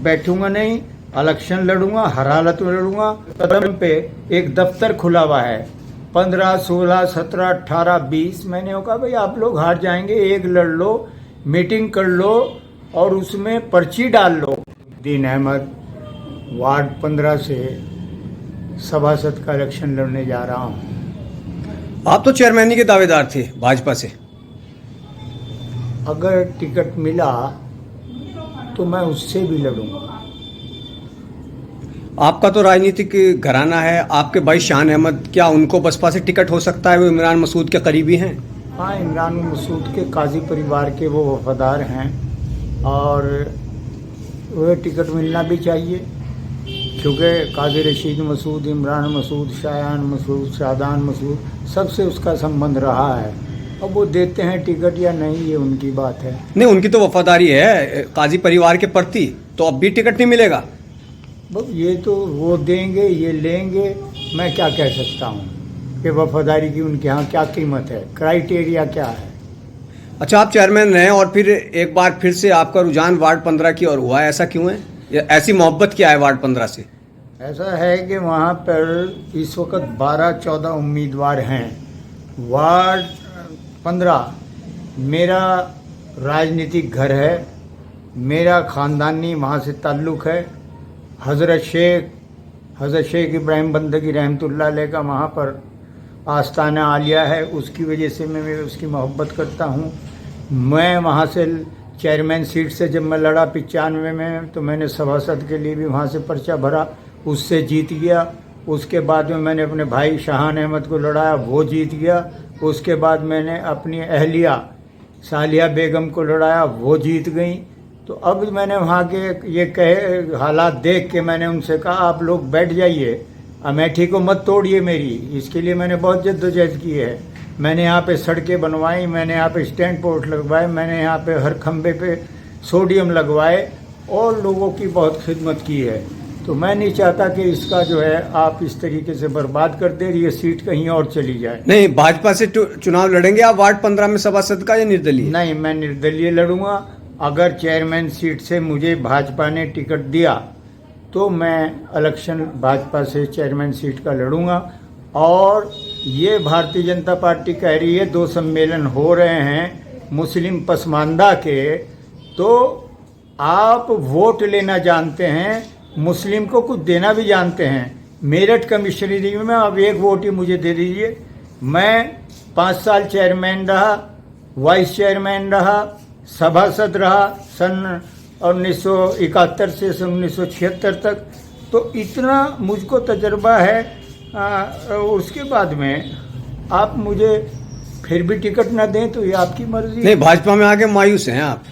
बैठूंगा नहीं, इलेक्शन लड़ूंगा, हर हालत में लड़ूंगा। कदम पे एक दफ्तर खुला हुआ है, 15, 16, 17, 18, 20। मैंने कहा भाई आप लोग हार जाएंगे, एक लड़ लो, मीटिंग कर लो और उसमें पर्ची डाल लो। दीन अहमद, वार्ड 15 से सभासद का इलेक्शन लड़ने जा रहा हूँ। आप तो चेयरमैनी के दावेदार थे भाजपा से। अगर टिकट मिला तो मैं उससे भी लड़ूंगा। आपका तो राजनीतिक घराना है, आपके भाई शान अहमद, क्या उनको बसपा से टिकट हो सकता है? वो इमरान मसूद के करीबी हैं। हाँ, इमरान मसूद के काजी परिवार के वो वफादार हैं और वह टिकट मिलना भी चाहिए, क्योंकि काजी रशीद मसूद, इमरान मसूद, शायान मसूद, शादान मसूद, सबसे उसका संबंध रहा है। अब वो देते हैं टिकट या नहीं, ये उनकी बात है। नहीं, उनकी तो वफादारी है काजी परिवार के प्रति, तो अब भी टिकट नहीं मिलेगा। बस ये तो वो देंगे, ये लेंगे, मैं क्या कह सकता हूँ कि वफादारी की उनके यहाँ क्या कीमत है, क्राइटेरिया क्या है। अच्छा, आप चेयरमैन रहे और फिर एक बार फिर से आपका रुझान वार्ड 15 की ओर हुआ है, ऐसा क्यों है? ऐसी मोहब्बत क्या है वार्ड 15 से? ऐसा है कि वहाँ पर इस वक्त 12-14 उम्मीदवार हैं। वार्ड 15 मेरा राजनीतिक घर है, मेरा ख़ानदानी वहाँ से ताल्लुक़ है। हज़रत शेख इब्राहिम बंदगी रहमतुल्लाह अलैह का वहाँ पर आस्ताना आलिया है, उसकी वजह से मैं उसकी मोहब्बत करता हूँ। मैं वहाँ से चेयरमैन सीट से जब मैं लड़ा 95 में, तो मैंने सभासद के लिए भी वहाँ से पर्चा भरा, उससे जीत गया। उसके बाद में मैंने अपने भाई शाहान अहमद को लड़ाया, वो जीत गया। उसके बाद मैंने अपनी अहलिया सालिया बेगम को लड़ाया, वो जीत गई। तो अब मैंने वहाँ के ये कहे हालात देख के मैंने उनसे कहा आप लोग बैठ जाइए, अमेठी को मत तोड़िए मेरी। इसके लिए मैंने बहुत जद्दोजहद की है। मैंने यहाँ पे सड़कें बनवाई, मैंने यहाँ पे स्टैंड पोर्ट लगवाए, मैंने यहाँ पे हर खंबे पे सोडियम लगवाए और लोगों की बहुत खिदमत की है। तो मैं नहीं चाहता कि इसका जो है आप इस तरीके से बर्बाद कर दे, ये सीट कहीं और चली जाए। नहीं, भाजपा से चुनाव लड़ेंगे आप वार्ड 15 में सभासद का या निर्दलीय? नहीं, मैं निर्दलीय लड़ूंगा। अगर चेयरमैन सीट से मुझे भाजपा ने टिकट दिया तो मैं इलेक्शन भाजपा से चेयरमैन सीट का लड़ूंगा। और ये भारतीय जनता पार्टी कह रही है 2 सम्मेलन हो रहे हैं मुस्लिम पसमानदा के, तो आप वोट लेना जानते हैं, मुस्लिम को कुछ देना भी जानते हैं। मेरठ कमिश्नरी में अब 1 वोट ही मुझे दे दीजिए। मैं 5 साल चेयरमैन रहा, वाइस चेयरमैन रहा, सभासद रहा सन 1971 से सन 1976 तक। तो इतना मुझको तजर्बा है। उसके बाद में आप मुझे फिर भी टिकट ना दें तो ये आपकी मर्जी। नहीं, भाजपा में आके मायूस हैं आप?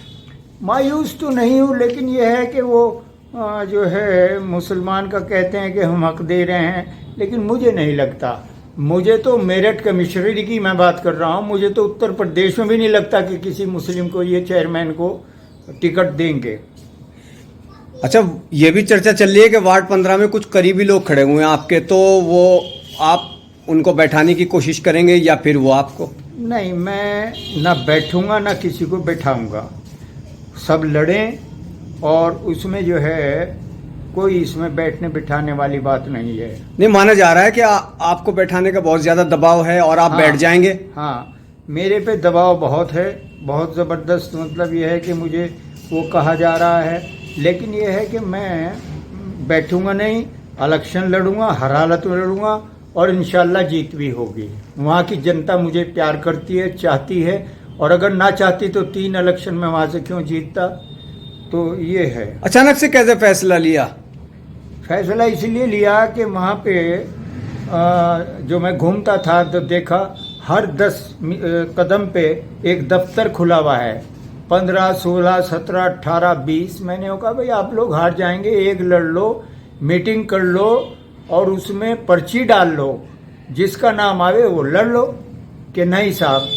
मायूस तो नहीं हूँ, लेकिन यह है कि वो जो है मुसलमान का कहते हैं कि हम हक दे रहे हैं, लेकिन मुझे नहीं लगता। मुझे तो मेरठ कमिश्नरी की मैं बात कर रहा हूँ, मुझे तो उत्तर प्रदेश में भी नहीं लगता कि किसी मुस्लिम को ये चेयरमैन को टिकट देंगे। अच्छा, ये भी चर्चा चल रही है कि वार्ड 15 में कुछ करीबी लोग खड़े हुए हैं आपके, तो वो आप उनको बैठाने की कोशिश करेंगे या फिर वो आपको? नहीं, मैं ना बैठूंगा ना किसी को बैठाऊंगा। सब लड़ें और उसमें जो है कोई इसमें बैठने बिठाने वाली बात नहीं है। नहीं, माना जा रहा है कि आपको बैठाने का बहुत ज़्यादा दबाव है और आप बैठ जाएंगे। हाँ, मेरे पे दबाव बहुत है, बहुत ज़बरदस्त। मतलब यह है कि मुझे वो कहा जा रहा है, लेकिन यह है कि मैं बैठूंगा नहीं, इलेक्शन लड़ूंगा, हर हालत में लड़ूंगा और इंशाल्लाह जीत भी होगी। वहाँ की जनता मुझे प्यार करती है, चाहती है, और अगर ना चाहती तो 3 इलेक्शन में वहाँ से क्यों जीतता। तो ये है। अचानक से कैसे फैसला लिया? फैसला इसलिए लिया कि वहाँ पे जो मैं घूमता था तो देखा हर 10 कदम पे एक दफ्तर खुला हुआ है, 15, 16, 17, 18, 20। मैंने कहा भाई आप लोग हार जाएंगे, एक लड़ लो, मीटिंग कर लो और उसमें पर्ची डाल लो, जिसका नाम आवे वो लड़ लो। कि नहीं साहब,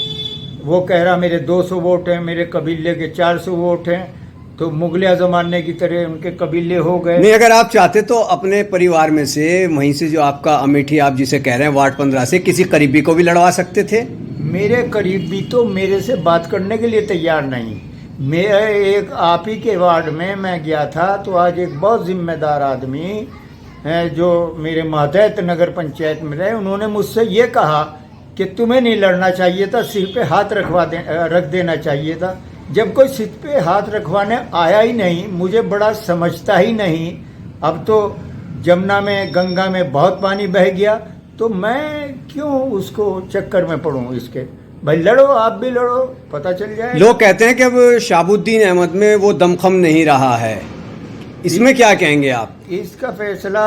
वो कह रहा मेरे 200 वोट हैं, मेरे कबीले के 400 वोट हैं, तो मुगलिया ज़माने की तरह उनके कबीले हो गए। नहीं, अगर आप चाहते तो अपने परिवार में से, वहीं से जो आपका अमेठी आप जिसे कह रहे हैं वार्ड 15 से, किसी करीबी को भी लड़वा सकते थे। मेरे करीबी तो मेरे से बात करने के लिए तैयार नहीं। मेरा एक आप ही के वार्ड में मैं गया था, तो आज एक बहुत जिम्मेदार आदमी है जो मेरे मातहत नगर पंचायत में रहे, उन्होंने मुझसे ये कहा कि तुम्हें नहीं लड़ना चाहिए था, सिर पे हाथ रख देना चाहिए था। जब कोई सिर पे हाथ रखवाने आया ही नहीं, मुझे बड़ा समझता ही नहीं, अब तो जमुना में गंगा में बहुत पानी बह गया, तो मैं क्यों उसको चक्कर में पड़ूं इसके। भाई लड़ो, आप भी लड़ो, पता चल जाए। लोग कहते हैं कि अब शाहबुद्दीन अहमद में वो दमखम नहीं रहा है, इसमें क्या कहेंगे आप? इसका फैसला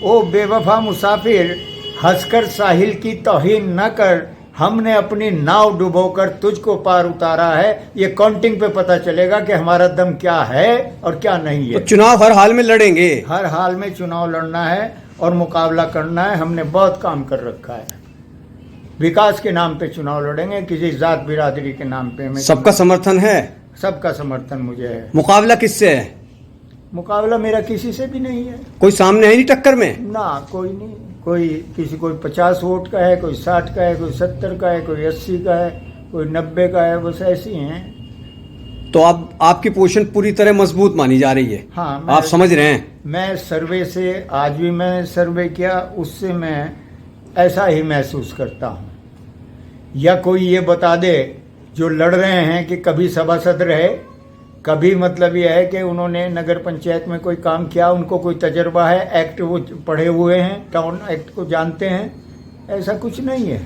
ओ बेवफा मुसाफिर, हंसकर साहिल की तौहीन न कर, हमने अपनी नाव डुबोकर तुझको पार उतारा है। ये काउंटिंग पे पता चलेगा कि हमारा दम क्या है और क्या नहीं है। तो चुनाव हर हाल में लड़ेंगे? हर हाल में चुनाव लड़ना है और मुकाबला करना है। हमने बहुत काम कर रखा है। विकास के नाम पे चुनाव लड़ेंगे, किसी जात बिरादरी के नाम पे। सबका समर्थन है? सबका समर्थन मुझे है। मुकाबला किससे है? मुकाबला मेरा किसी से भी नहीं है। कोई सामने है नहीं टक्कर में? ना, कोई नहीं। कोई किसी, कोई 50 वोट का है, कोई 60 का है, कोई 70 का है, कोई 80 का है, कोई 90 का है, बस ऐसी हैं। तो अब आपकी पोजीशन पूरी तरह मजबूत मानी जा रही है? हाँ, आप समझ रहे हैं? मैं सर्वे से, आज भी मैं सर्वे किया, उससे मैं ऐसा ही महसूस करता हूँ। या कोई ये बता दे जो लड़ रहे हैं कि कभी सभासद रहे, कभी मतलब ये है कि उन्होंने नगर पंचायत में कोई काम किया, उनको कोई तजर्बा है, एक्ट वो पढ़े हुए हैं, टाउन एक्ट को जानते हैं, ऐसा कुछ नहीं है।